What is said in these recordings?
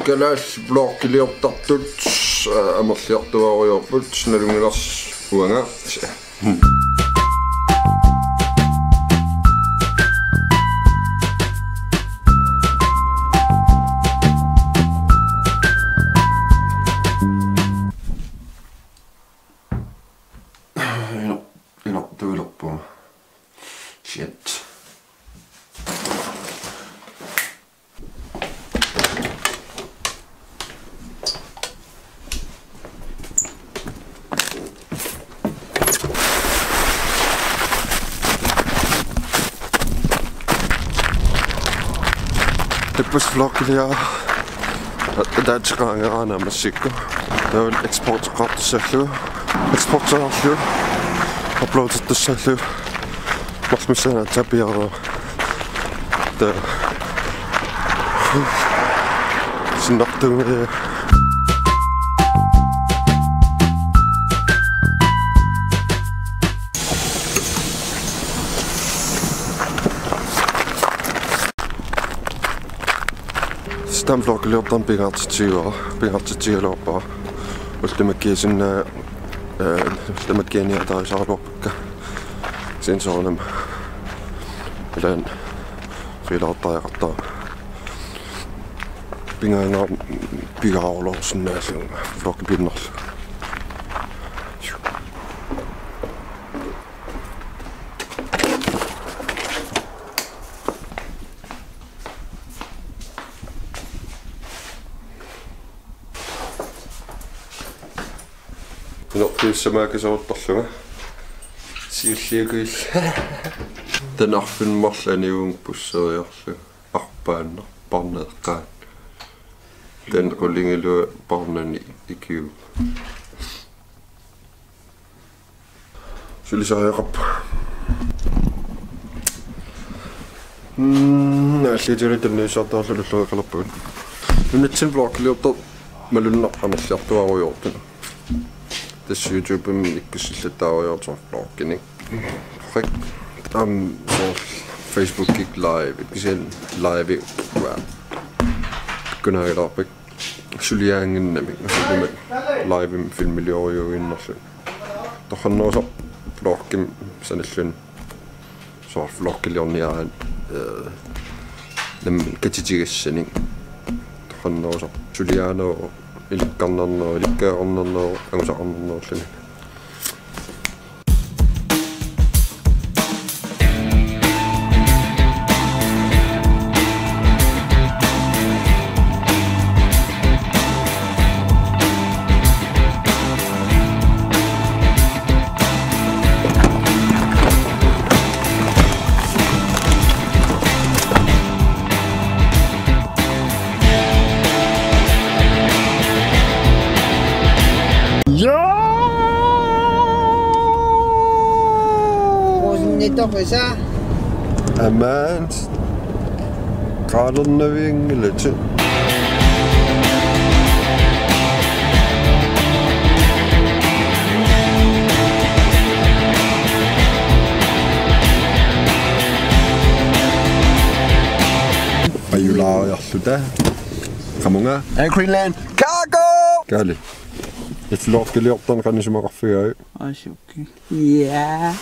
Galas blokkileortartut amerliartuariorput nalungilars uanga. Not do it up. Shit. Det var flokkelige danske rangerne med sikker. Det var eksportret selv. Eksportret uploadet det selv. Mas med sådan at tage det sådan nok det med stamflokkelig op den begrænset op og det med giver sådan det med genier der er så op sen sådan den filauttajata pingaina pigaolosen näsen flokkipinnassa no pyssämääkin se ottasluga siulliakuil tanarfun marlaniung pusseriarlu arpaanner parneeqqaan tan qullingilu parnani ikiu sulisariaqap allitiri tanniisartaarlullu qalappuun nunatsin vloggliortor malunnerqanerliartuaruyortun tässä YouTuben ikkisillataariortor vloggining Facebook live, sen live kun ei ole suljäängin nemi, live filmiljoju innossa. Tohan noissa vlogin sanillun så vloggiljon ja nem ketigissä niin tohan noissa suljääno ilkannan ilikkä onnan onsa onnan sen. Toch is dat? Een maand. Kadernnaving letje. Ayula yaxluta. Qamunga. Greenland. Cargo. Kali. Et flokkileortan qanisumaqarfigaa. Asukki. Ja.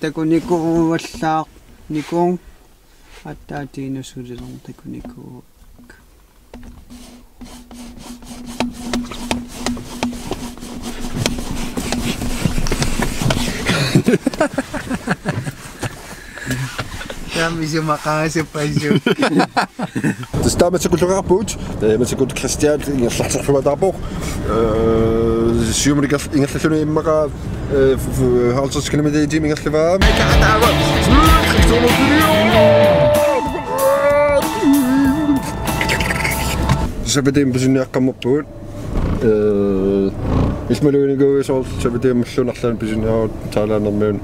Takuniku wallaaq nikung attaatiinusulilorn takuniku Tamisi maqaasi passu Tasta matsakulluqarpuut matsakult Christian ingerlartarfuataarpoq siumriga ingerlalluni immaqa 50 km i timen ingerllavaa sabatim pisunniaqqammerpuut ismaluuniguusoor sabatim mallunarlan pisunniaruut taalaanermiun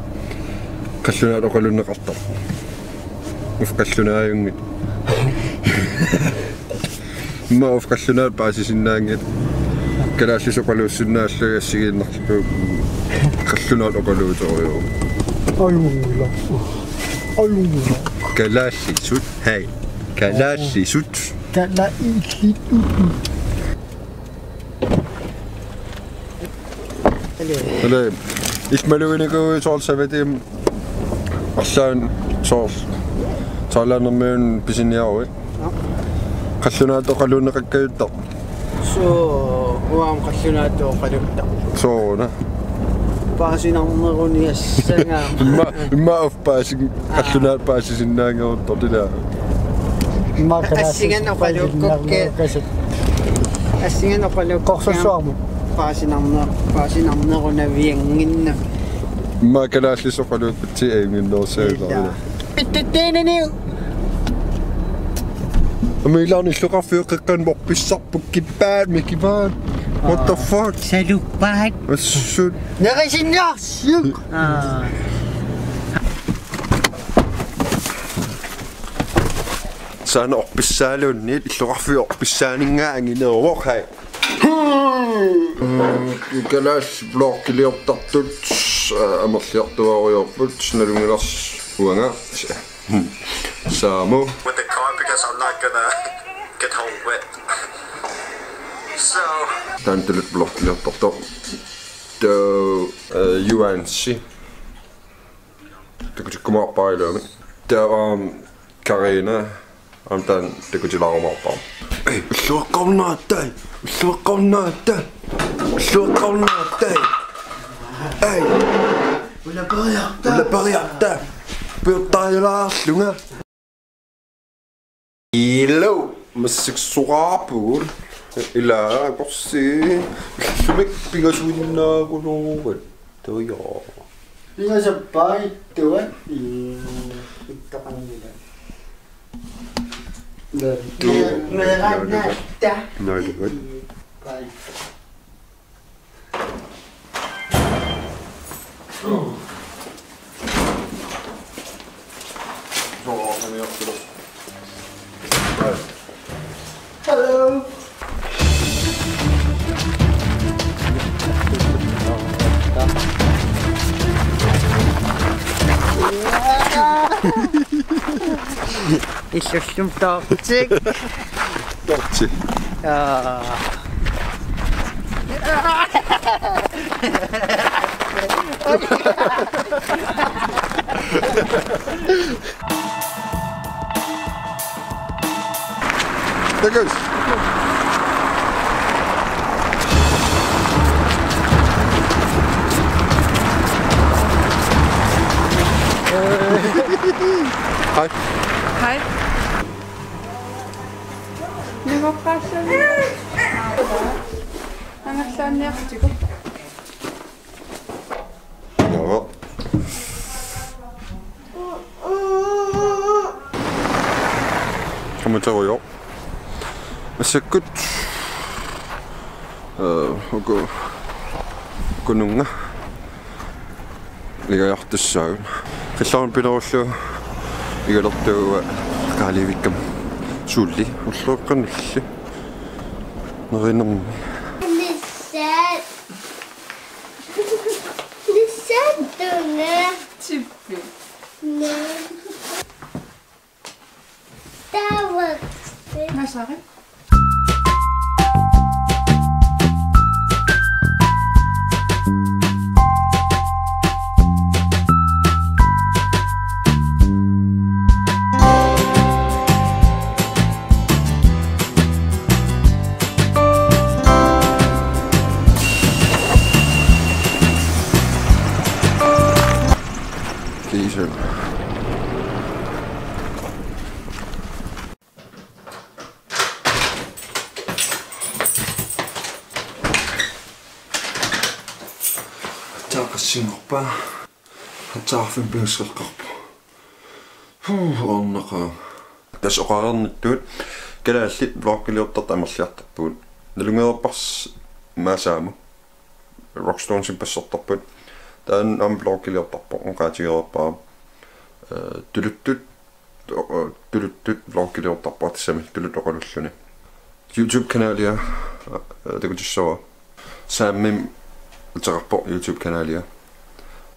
qallunaat oqalunneqartar ufqallunaajungit ma ufqallunaat paasisinnaangit kalaallisuqaluussunnaalluga assigiinnerlu qallunaat oqaluutoriu ayulla kalaallisut hei Kalallisut. Kalallisut. Eller ismaluiniku soorsavetim arlaan soors taalanermiun pisiniaruit qallunaat oqaluneqakkayutta So uam qallunaatu qalutta soona paasinarneruni assanga imma afpaasin qallunaat paasisinnaangeruttortila assingan oqalukkokke assingan oqalukkorsorsuarmu paasinarnerunavianginna imma kalaallisoqaluukkutti aiminnersaillarila pittateenani Amilani lluqarfiuqeqqan morpissarpuk kippaat mikipaan. What the fuck? Saluppaat. Assut. Naqasinnaarsiuk. Saana orpissaaluunniit illuqarfiuqpissaaningaangineruvoq hai. Kalaas blokiliortartut amerliartuariorput nalungilars uanga. Samu. With the car because I'm not gonna get home wet. So Tantelut blokiliortartor. UNC. Tekutikumaappailuami. Karina tan tekutilarumaarpaa. Ei, luoqqornaattai. Ei. Ulla pariarta. Piuttaajalaarlunga. Ilo, massiksuqaarpuul. Ilaa korsi. Sumik pingasuinnaakunuuvat. Toyoo. Pingasappaittuat ittaqannila. Meranatta. Nailuvat. Pai. Hello. Issum toksik. Toksik. There goes. Hi. Hej. Never passion. Han er klar næste gå. Ja. Kommer til at Men så godt. Og gå nogle. Ligger jeg til søvn. Qillarun pinerullu igalortuu qaalivikkam suulli ulluuqqannilli nerinnermi Lissadunga. Typisk. Tawa. Hvad så, Rik? Diesel. Taaqassingorpa. Hattaarfin piusserqarpu. Ornaqa. Tasoqarernittut kalaallit vlogkiliortart amerliartarpuut. Nalungeerpars maasaamu. Rockstonesin passortarput. Taan am vlogkiliortarpu qaatigeerpaa. Tuluttut vlogkiliortarpu tassami tuluttoqalulluni. YouTube-kanalia takutissawa. Saammin utaqarpo YouTube-kanalia.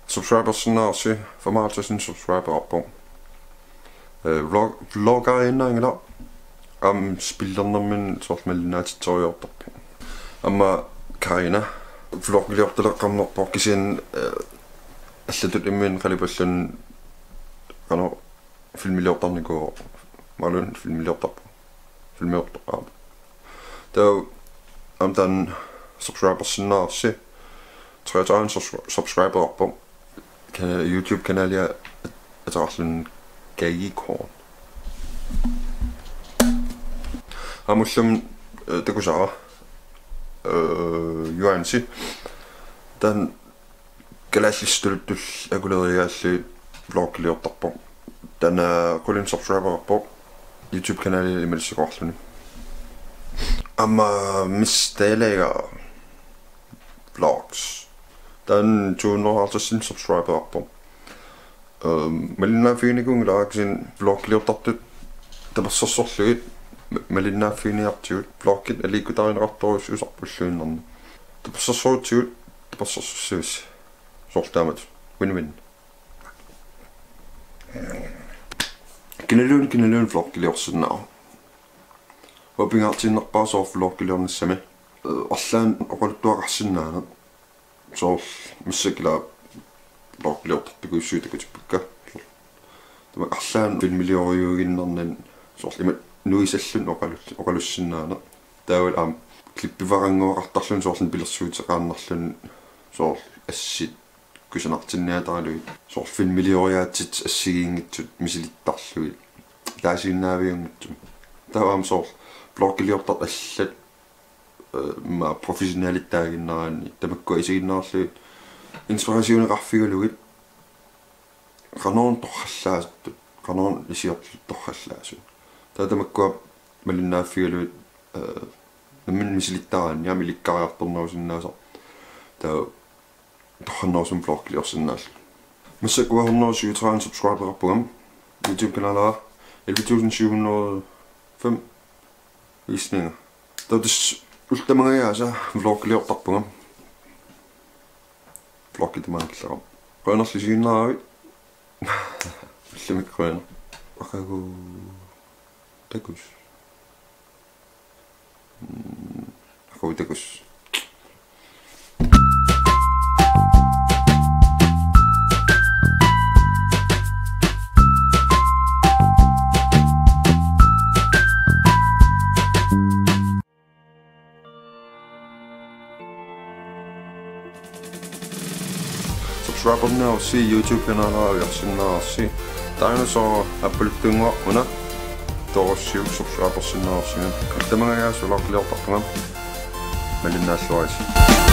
Subscribersnaarsi 55 subscriberarpo. Vloggerinde ingla spillernermin soormalinaatitoriortarpu amma Karina vlogliortaleqqarnerpor kisian аллатут иммин қалипаллун ано филмилиортарнику малун филмиортоқаа таа амтан subscribersinnaarsi 33 subscriberorpo YouTube kanalia атаарлун гайикорн амуллум такусара юанси тан галааллистулуттул акулериаалли влоглиортарпо тана кулин subscriberорпо YouTube канали ималиссакоорлуни amma mistaleega vlogs dan 250 subscriberorpo малиннаафигникун лаагсин влоглиортартут таперсорсорлугит малиннаафигниартигут влогкит аликутаринеқарторус усарпуллуиннарна таперсорсуутигут таперсорсуссуис сортаамат win-win киналуун влоглиорсинаа вапингаартиннерпаа соор влоглиорниссами арлаан оқалуттуақарсинаана соор миссакила влоглиортарпикуиссуутакутиппакка тама арлаан филмилиориугиннернан соор има нуисаллун оқалуссинаана таавал аам клиппиварангуақартарлун соорлун пилерсуутеқарнарлун соор ассит кусанартинниатаралуи соор филмилиориаатит ассигиингитсут мисилиттарлуи таасиннаавиунгитсум тааваам соор влоглиортарт аллат ма профессионалиттаагиннараани тамакку исигиннаарлуи инспирасионеқарфигулугит канаон торхаллаасатту канаон исиорту торхаллаасу таатамаккуа малиннааффигулуит наммин мисилиттараани ями ликкариарторнерусиннаасо таа торханнерусум влоглиорсиннаал массакуа 137 subscriberерпугам YouTube каналаа 11705 visninger тадис ултамагааса влоглиортарпугам влоггитмаанклерам қойнерлисииннаави иллимик қойна акагу такус акагу такус subscribernersi YouTube kanalaa ujarsinnaarsi taanusoo appuluttunguar una torossiu subscribersinnaarsinga tamangagaas ulorliortarpungam malinnaаллуарис